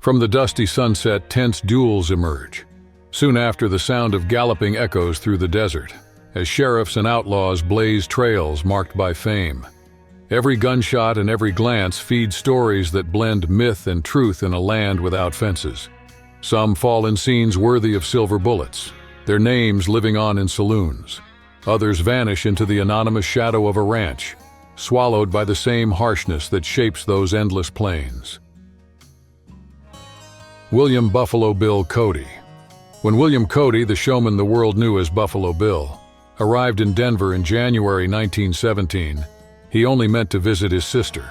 From the dusty sunset, tense duels emerge. Soon after, the sound of galloping echoes through the desert, as sheriffs and outlaws blaze trails marked by fame. Every gunshot and every glance feed stories that blend myth and truth in a land without fences. Some fall in scenes worthy of silver bullets, their names living on in saloons. Others vanish into the anonymous shadow of a ranch, swallowed by the same harshness that shapes those endless plains. William Buffalo Bill Cody. When William Cody, the showman the world knew as Buffalo Bill, arrived in Denver in January 1917, he only meant to visit his sister.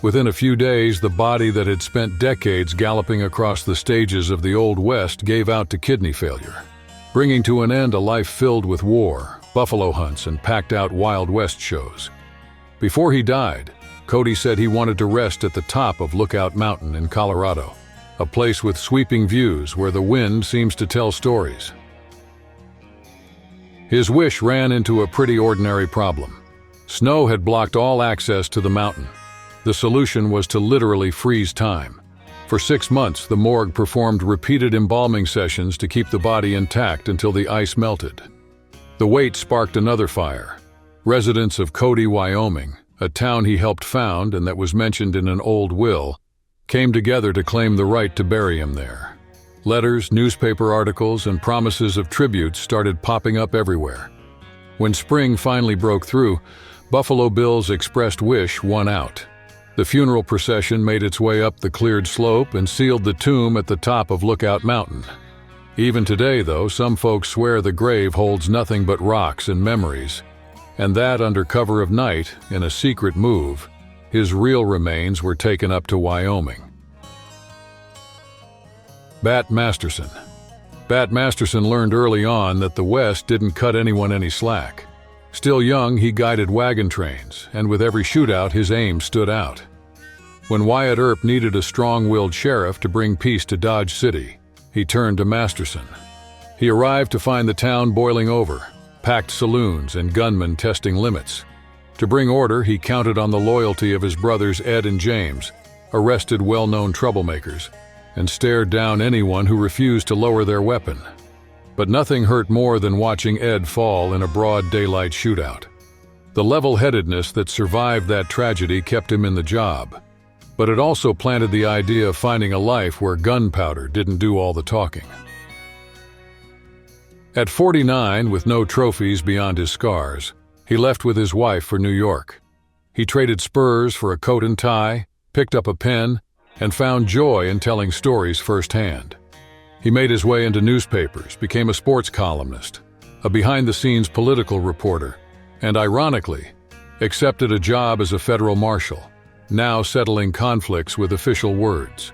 Within a few days, the body that had spent decades galloping across the stages of the Old West gave out to kidney failure, bringing to an end a life filled with war, buffalo hunts, and packed-out Wild West shows. Before he died, Cody said he wanted to rest at the top of Lookout Mountain in Colorado, a place with sweeping views where the wind seems to tell stories. His wish ran into a pretty ordinary problem. Snow had blocked all access to the mountain. The solution was to literally freeze time. For 6 months, the morgue performed repeated embalming sessions to keep the body intact until the ice melted. The wait sparked another fire. Residents of Cody, Wyoming, a town he helped found and that was mentioned in an old will, came together to claim the right to bury him there. Letters, newspaper articles, and promises of tributes started popping up everywhere. When spring finally broke through, Buffalo Bill's expressed wish won out. The funeral procession made its way up the cleared slope and sealed the tomb at the top of Lookout Mountain. Even today, though, some folks swear the grave holds nothing but rocks and memories, and that under cover of night, in a secret move, his real remains were taken up to Wyoming. Bat Masterson. Bat Masterson learned early on that the West didn't cut anyone any slack. Still young, he guided wagon trains, and with every shootout, his aim stood out. When Wyatt Herp needed a strong-willed sheriff to bring peace to Dodge City, he turned to Masterson. He arrived to find the town boiling over, packed saloons and gunmen testing limits. To bring order, he counted on the loyalty of his brothers Ed and James, arrested well-known troublemakers, and stared down anyone who refused to lower their weapon. But nothing hurt more than watching Ed fall in a broad daylight shootout. The level-headedness that survived that tragedy kept him in the job, but it also planted the idea of finding a life where gunpowder didn't do all the talking. At 49, with no trophies beyond his scars, he left with his wife for New York. He traded spurs for a coat and tie, picked up a pen, and found joy in telling stories firsthand. He made his way into newspapers, became a sports columnist, a behind-the-scenes political reporter, and ironically, accepted a job as a federal marshal, now settling conflicts with official words.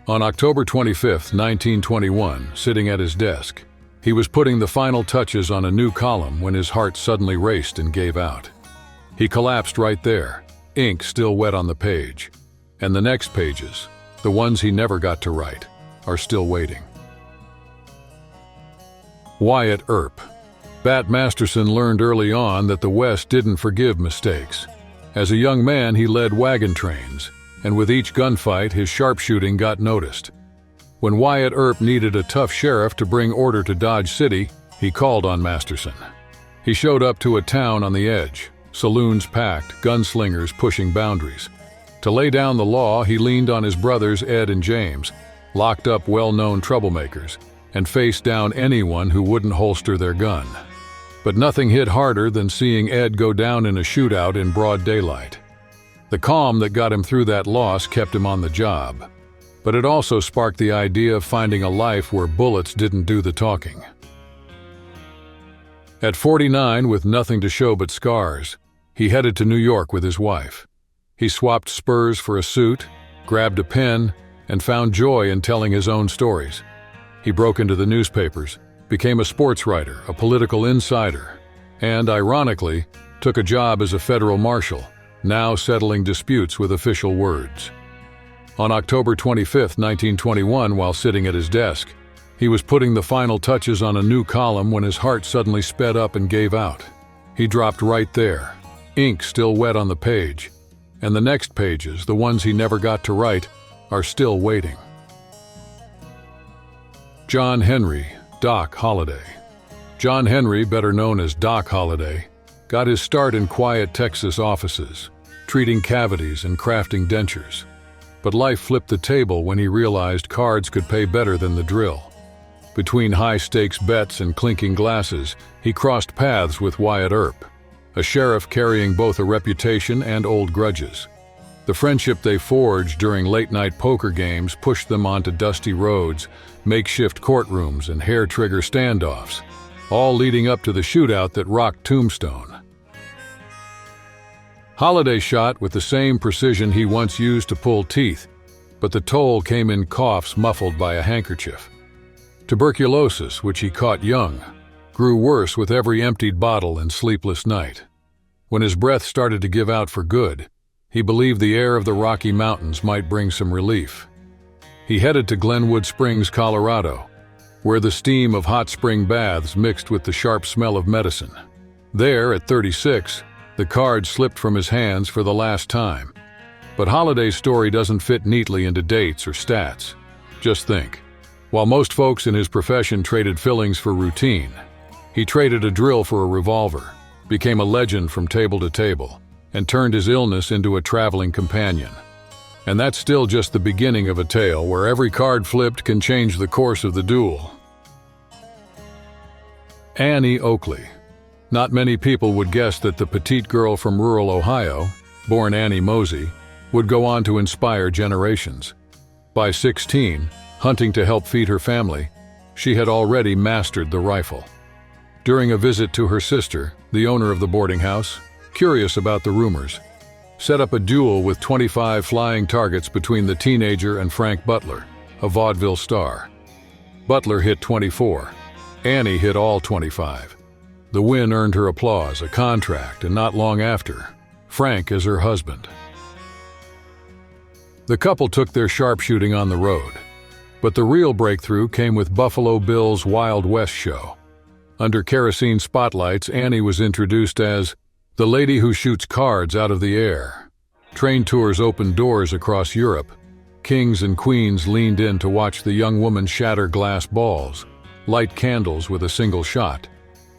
On October 25, 1921, sitting at his desk, he was putting the final touches on a new column when his heart suddenly raced and gave out. He collapsed right there, ink still wet on the page, and the next pages, the ones he never got to write, are still waiting. Wyatt Herp. Bat Masterson learned early on that the West didn't forgive mistakes. As a young man, he led wagon trains, and with each gunfight, his sharpshooting got noticed. When Wyatt Herp needed a tough sheriff to bring order to Dodge City, he called on Masterson. He showed up to a town on the edge, saloons packed, gunslingers pushing boundaries. To lay down the law, he leaned on his brothers Ed and James, locked up well-known troublemakers, and faced down anyone who wouldn't holster their gun. But nothing hit harder than seeing Ed go down in a shootout in broad daylight. The calm that got him through that loss kept him on the job, but it also sparked the idea of finding a life where bullets didn't do the talking. At 49, with nothing to show but scars, he headed to New York with his wife. He swapped spurs for a suit, grabbed a pen, and found joy in telling his own stories. He broke into the newspapers, became a sports writer, a political insider, and, ironically, took a job as a federal marshal, now settling disputes with official words. On October 25, 1921, while sitting at his desk, he was putting the final touches on a new column when his heart suddenly sped up and gave out. He dropped right there, ink still wet on the page, and the next pages, the ones he never got to write, are still waiting. John Henry, Doc Holliday. John Henry, better known as Doc Holliday, got his start in quiet Texas offices, treating cavities and crafting dentures. But life flipped the table when he realized cards could pay better than the drill. Between high-stakes bets and clinking glasses, he crossed paths with Wyatt Herp, a sheriff carrying both a reputation and old grudges. The friendship they forged during late-night poker games pushed them onto dusty roads, makeshift courtrooms, and hair-trigger standoffs, all leading up to the shootout that rocked Tombstone. Holliday shot with the same precision he once used to pull teeth, but the toll came in coughs muffled by a handkerchief. Tuberculosis, which he caught young, grew worse with every emptied bottle and sleepless night. When his breath started to give out for good, he believed the air of the Rocky Mountains might bring some relief. He headed to Glenwood Springs, Colorado, where the steam of hot spring baths mixed with the sharp smell of medicine. There, at 36, the cards slipped from his hands for the last time. But Holliday's story doesn't fit neatly into dates or stats. Just think. While most folks in his profession traded fillings for routine, he traded a drill for a revolver, became a legend from table to table, and turned his illness into a traveling companion. And that's still just the beginning of a tale where every card flipped can change the course of the duel. Annie Oakley. Not many people would guess that the petite girl from rural Ohio, born Annie Mosey, would go on to inspire generations. By 16, hunting to help feed her family, she had already mastered the rifle. During a visit to her sister, the owner of the boarding house, curious about the rumors, set up a duel with 25 flying targets between the teenager and Frank Butler, a vaudeville star. Butler hit 24. Annie hit all 25. The win earned her applause, a contract, and not long after, Frank as her husband. The couple took their sharpshooting on the road, but the real breakthrough came with Buffalo Bill's Wild West show. Under kerosene spotlights, Annie was introduced as the lady who shoots cards out of the air. Train tours opened doors across Europe. Kings and queens leaned in to watch the young woman shatter glass balls, light candles with a single shot,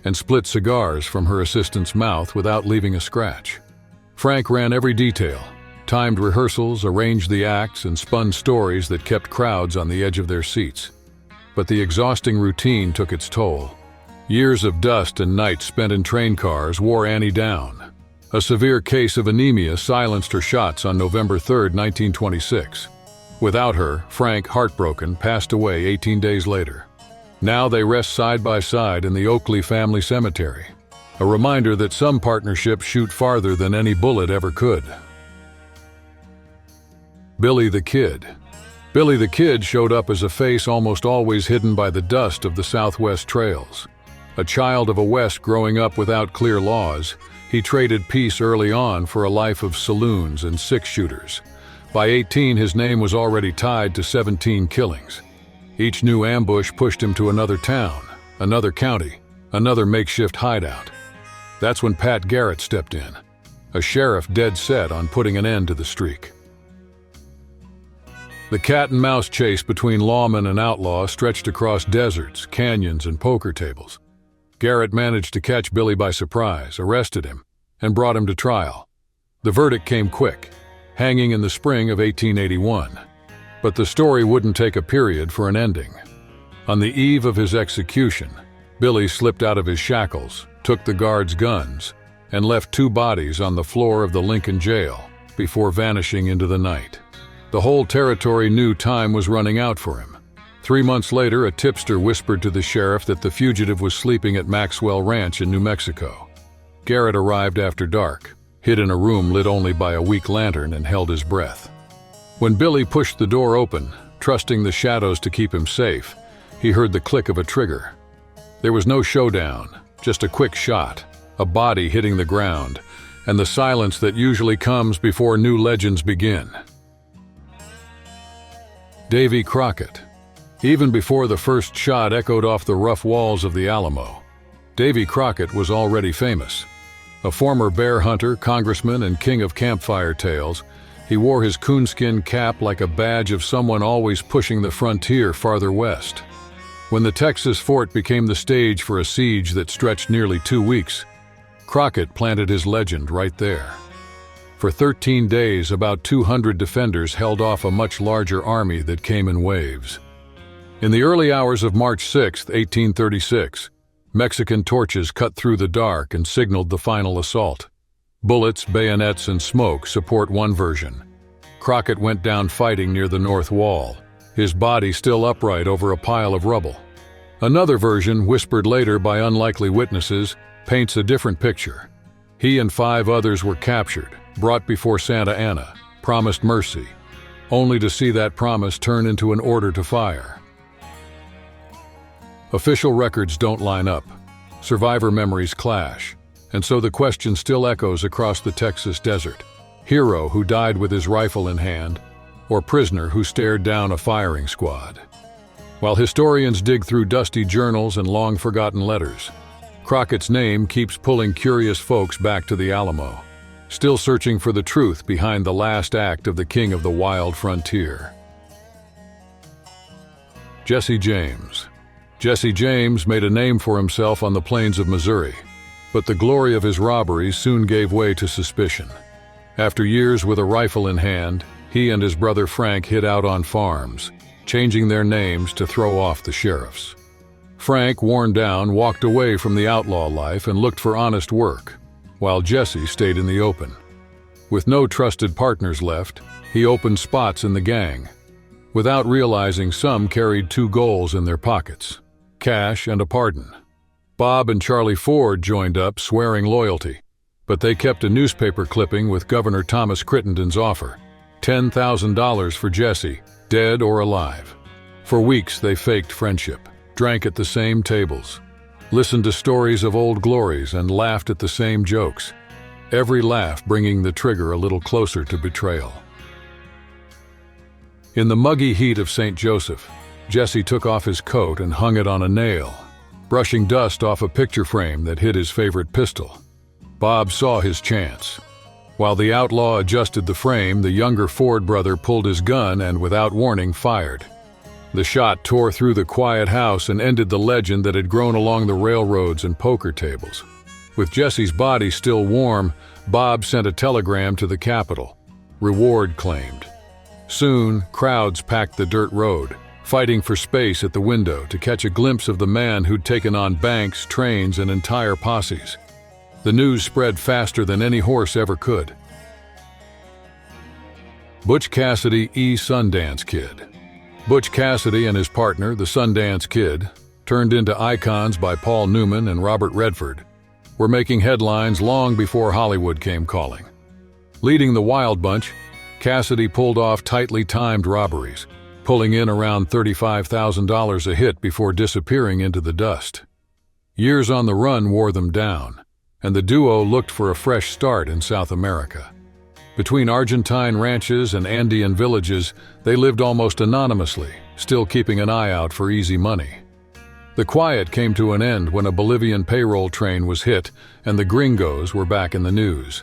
and split cigars from her assistant's mouth without leaving a scratch. Frank ran every detail, timed rehearsals, arranged the acts, and spun stories that kept crowds on the edge of their seats. But the exhausting routine took its toll. Years of dust and nights spent in train cars wore Annie down. A severe case of anemia silenced her shots on November 3, 1926. Without her, Frank, heartbroken, passed away 18 days later. Now they rest side by side in the Oakley family cemetery, a reminder that some partnerships shoot farther than any bullet ever could. Billy the Kid. Billy the Kid showed up as a face almost always hidden by the dust of the Southwest trails. A child of a West growing up without clear laws, he traded peace early on for a life of saloons and six-shooters. By 18, his name was already tied to 17 killings. Each new ambush pushed him to another town, another county, another makeshift hideout. That's when Pat Garrett stepped in, a sheriff dead set on putting an end to the streak. The cat-and-mouse chase between lawman and outlaw stretched across deserts, canyons, and poker tables. Garrett managed to catch Billy by surprise, arrested him, and brought him to trial. The verdict came quick, hanging in the spring of 1881. But the story wouldn't take a period for an ending. On the eve of his execution, Billy slipped out of his shackles, took the guards' guns, and left 2 bodies on the floor of the Lincoln jail before vanishing into the night. The whole territory knew time was running out for him. 3 months later, a tipster whispered to the sheriff that the fugitive was sleeping at Maxwell Ranch in New Mexico. Garrett arrived after dark, hid in a room lit only by a weak lantern, and held his breath. When Billy pushed the door open, trusting the shadows to keep him safe, he heard the click of a trigger. There was no showdown, just a quick shot, a body hitting the ground, and the silence that usually comes before new legends begin. Davy Crockett. Even before the first shot echoed off the rough walls of the Alamo, Davy Crockett was already famous. A former bear hunter, congressman, and king of campfire tales, he wore his coonskin cap like a badge of someone always pushing the frontier farther west. When the Texas fort became the stage for a siege that stretched nearly 2 weeks, Crockett planted his legend right there. For 13 days, about 200 defenders held off a much larger army that came in waves. In the early hours of March 6, 1836, Mexican torches cut through the dark and signaled the final assault. Bullets, bayonets, and smoke support one version. Crockett went down fighting near the north wall, his body still upright over a pile of rubble. Another version, whispered later by unlikely witnesses, paints a different picture. He and 5 others were captured, brought before Santa Anna, promised mercy, only to see that promise turn into an order to fire. Official records don't line up. Survivor memories clash, and so the question still echoes across the Texas desert. Hero who died with his rifle in hand, or prisoner who stared down a firing squad. While historians dig through dusty journals and long-forgotten letters, Crockett's name keeps pulling curious folks back to the Alamo, still searching for the truth behind the last act of the king of the wild frontier. Jesse James. Jesse James made a name for himself on the plains of Missouri, but the glory of his robberies soon gave way to suspicion. After years with a rifle in hand, he and his brother Frank hid out on farms, changing their names to throw off the sheriffs. Frank, worn down, walked away from the outlaw life and looked for honest work, while Jesse stayed in the open. With no trusted partners left, he opened spots in the gang. Without realizing, some carried 2 goals in their pockets: cash and a pardon. Bob and Charlie Ford joined up, swearing loyalty, but they kept a newspaper clipping with Governor Thomas Crittenden's offer: $10,000 for Jesse, dead or alive. For weeks they faked friendship, drank at the same tables, listened to stories of old glories, and laughed at the same jokes, every laugh bringing the trigger a little closer to betrayal. In the muggy heat of St. Joseph, Jesse took off his coat and hung it on a nail, brushing dust off a picture frame that hid his favorite pistol. Bob saw his chance. While the outlaw adjusted the frame, the younger Ford brother pulled his gun and, without warning, fired. The shot tore through the quiet house and ended the legend that had grown along the railroads and poker tables. With Jesse's body still warm, Bob sent a telegram to the Capitol: reward claimed. Soon, crowds packed the dirt road, fighting for space at the window to catch a glimpse of the man who'd taken on banks, trains, and entire posses. The news spread faster than any horse ever could. Butch Cassidy, Sundance Kid. Butch Cassidy and his partner, the Sundance Kid, turned into icons by Paul Newman and Robert Redford, were making headlines long before Hollywood came calling. Leading the Wild Bunch, Cassidy pulled off tightly timed robberies, pulling in around $35,000 a hit before disappearing into the dust. Years on the run wore them down, and the duo looked for a fresh start in South America. Between Argentine ranches and Andean villages, they lived almost anonymously, still keeping an eye out for easy money. The quiet came to an end when a Bolivian payroll train was hit and the gringos were back in the news.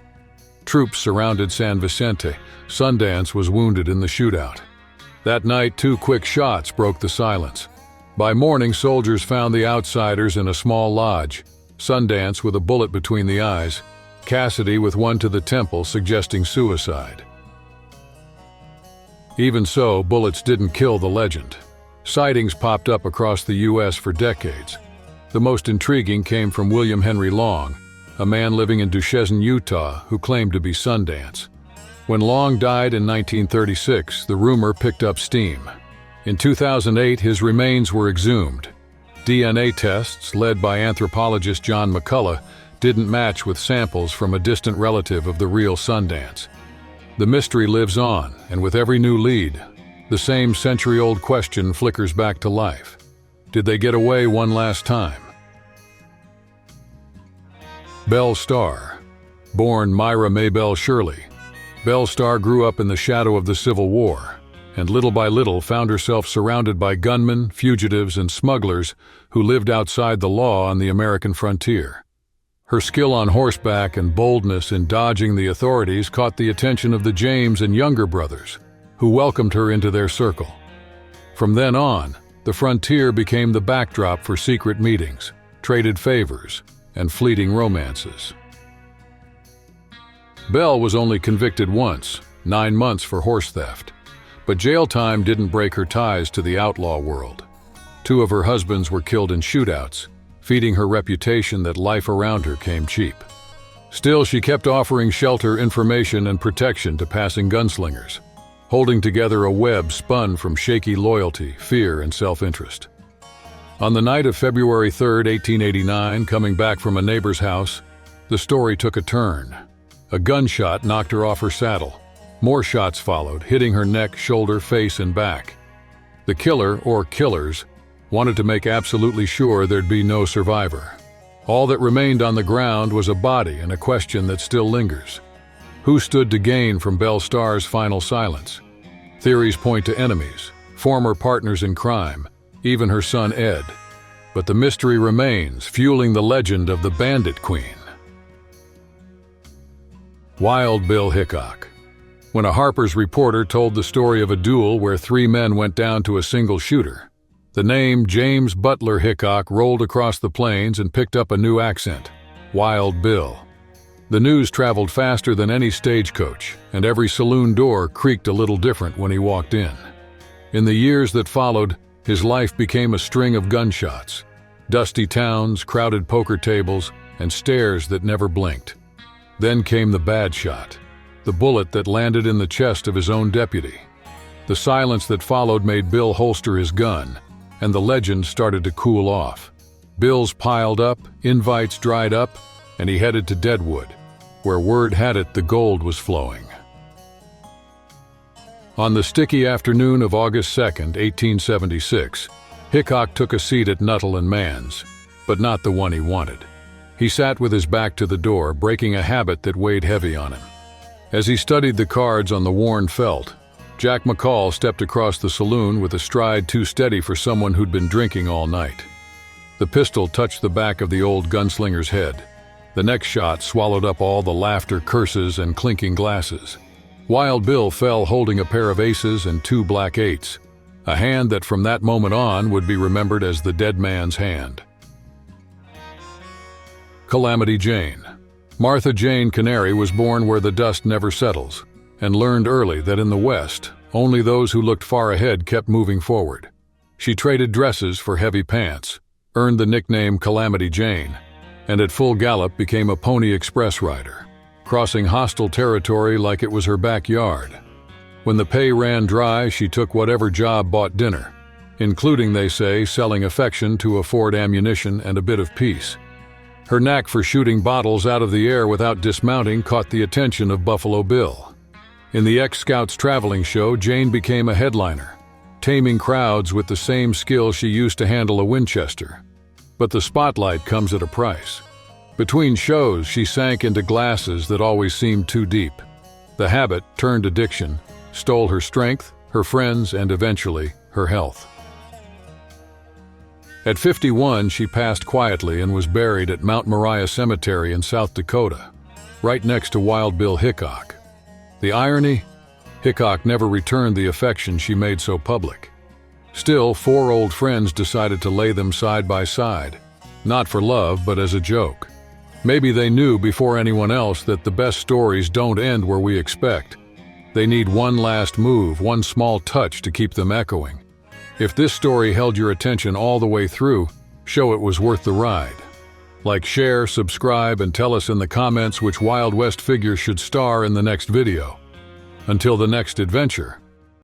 Troops surrounded San Vicente. Sundance was wounded in the shootout. That night, 2 quick shots broke the silence. By morning, soldiers found the outsiders in a small lodge, Sundance with a bullet between the eyes, Cassidy with one to the temple suggesting suicide. Even so, bullets didn't kill the legend. Sightings popped up across the U.S. for decades. The most intriguing came from William Henry Long, a man living in Duchesne, Utah, who claimed to be Sundance. When Long died in 1936, the rumor picked up steam. In 2008, his remains were exhumed. DNA tests, led by anthropologist John McCullough, didn't match with samples from a distant relative of the real Sundance. The mystery lives on, and with every new lead, the same century-old question flickers back to life. Did they get away one last time? Belle Starr. Born Myra Maybelle Shirley, Belle Starr grew up in the shadow of the Civil War, and little by little found herself surrounded by gunmen, fugitives, and smugglers who lived outside the law on the American frontier. Her skill on horseback and boldness in dodging the authorities caught the attention of the James and Younger brothers, who welcomed her into their circle. From then on, the frontier became the backdrop for secret meetings, traded favors, and fleeting romances. Belle was only convicted once, 9 months for horse theft. But jail time didn't break her ties to the outlaw world. 2 of her husbands were killed in shootouts, feeding her reputation that life around her came cheap. Still, she kept offering shelter, information, and protection to passing gunslingers, holding together a web spun from shaky loyalty, fear, and self-interest. On the night of February 3, 1889, coming back from a neighbor's house, the story took a turn. A gunshot knocked her off her saddle. More shots followed, hitting her neck, shoulder, face, and back. The killer, or killers, wanted to make absolutely sure there'd be no survivor. All that remained on the ground was a body and a question that still lingers. Who stood to gain from Belle Starr's final silence? Theories point to enemies, former partners in crime, even her son Ed. But the mystery remains, fueling the legend of the Bandit Queen. Wild Bill Hickok. When a Harper's reporter told the story of a duel where 3 men went down to a single shooter, the name James Butler Hickok rolled across the plains and picked up a new accent: Wild Bill. The news traveled faster than any stagecoach, and every saloon door creaked a little different when he walked in. In the years that followed, his life became a string of gunshots, dusty towns, crowded poker tables, and stares that never blinked. Then came the bad shot, the bullet that landed in the chest of his own deputy. The silence that followed made Bill holster his gun, and the legend started to cool off. Bills piled up, invites dried up, and he headed to Deadwood, where word had it the gold was flowing. On the sticky afternoon of August 2, 1876, Hickok took a seat at Nuttall and Mann's, but not the one he wanted. He sat with his back to the door, breaking a habit that weighed heavy on him. As he studied the cards on the worn felt, Jack McCall stepped across the saloon with a stride too steady for someone who'd been drinking all night. The pistol touched the back of the old gunslinger's head. The next shot swallowed up all the laughter, curses, and clinking glasses. Wild Bill fell holding a pair of aces and 2 black 8s, a hand that from that moment on would be remembered as the dead man's hand. Calamity Jane. Martha Jane Canary was born where the dust never settles, and learned early that in the West, only those who looked far ahead kept moving forward. She traded dresses for heavy pants, earned the nickname Calamity Jane, and at full gallop became a Pony Express rider, crossing hostile territory like it was her backyard. When the pay ran dry, she took whatever job bought dinner, including, they say, selling affection to afford ammunition and a bit of peace. Her knack for shooting bottles out of the air without dismounting caught the attention of Buffalo Bill. In the ex-Scouts traveling show, Jane became a headliner, taming crowds with the same skill she used to handle a Winchester. But the spotlight comes at a price. Between shows, she sank into glasses that always seemed too deep. The habit turned addiction, stole her strength, her friends, and eventually, her health. At 51, she passed quietly and was buried at Mount Moriah Cemetery in South Dakota, right next to Wild Bill Hickok. The irony? Hickok never returned the affection she made so public. Still, 4 old friends decided to lay them side by side, not for love, but as a joke. Maybe they knew before anyone else that the best stories don't end where we expect. They need one last move, one small touch to keep them echoing. If this story held your attention all the way through, show it was worth the ride. Like, share, subscribe, and tell us in the comments which Wild West figure should star in the next video. Until the next adventure,